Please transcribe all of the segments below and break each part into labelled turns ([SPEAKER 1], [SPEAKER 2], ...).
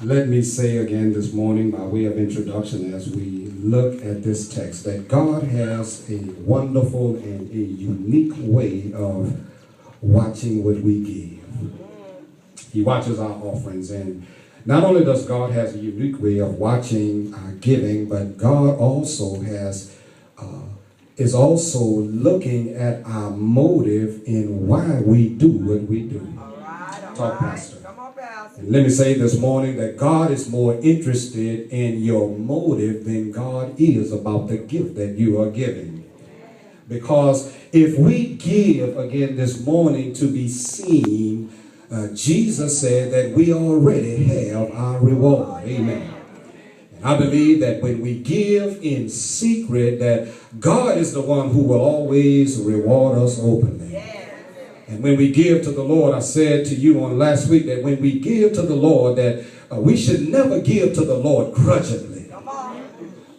[SPEAKER 1] Let me say again this morning, by way of introduction, as we look at this text, that God has a wonderful and a unique way of watching what we give. He watches our offerings, and not only does God have a unique way of watching our giving, but God also is also looking at our motive in why we do what we do. Talk, Pastor. And let me say this morning that God is more interested in your motive than God is about the gift that you are giving. Because if we give again this morning to be seen, Jesus said that we already have our reward. Amen. And I believe that when we give in secret, that God is the one who will always reward us openly. And when we give to the Lord, I said to you on last week that when we give to the Lord, that we should never give to the Lord grudgingly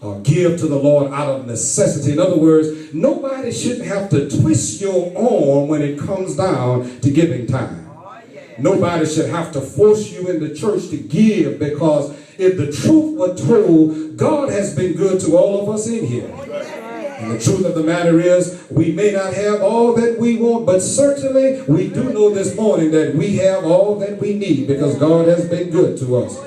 [SPEAKER 1] or give to the Lord out of necessity. In other words, nobody should have to twist your arm when it comes down to giving time. Nobody should have to force you in the church to give, because if the truth were told, God has been good to all of us in here. And the truth of the matter is, we may not have all that we want, but certainly we do know this morning that we have all that we need, because God has been good to us.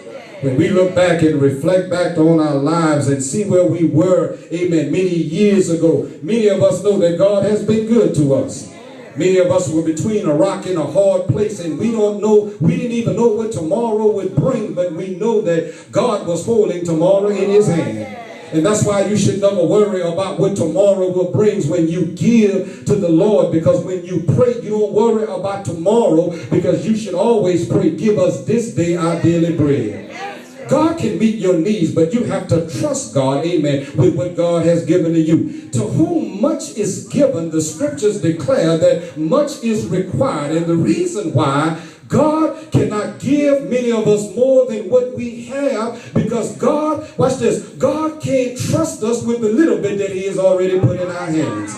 [SPEAKER 1] When we look back and reflect back on our lives and see where we were, amen, many years ago, many of us know that God has been good to us. Many of us were between a rock and a hard place, and we didn't even know what tomorrow would bring, but we know that God was holding tomorrow in his hand. And that's why you should never worry about what tomorrow will bring when you give to the Lord, because when you pray, you don't worry about tomorrow, because you should always pray, give us this day our daily bread. God can meet your needs, but you have to trust God, amen, with what God has given to you. To whom much is given, the scriptures declare that much is required. And the reason why God cannot give many of us more than what we have, because God, watch this, God can't trust us with the little bit that he has already put in our hands.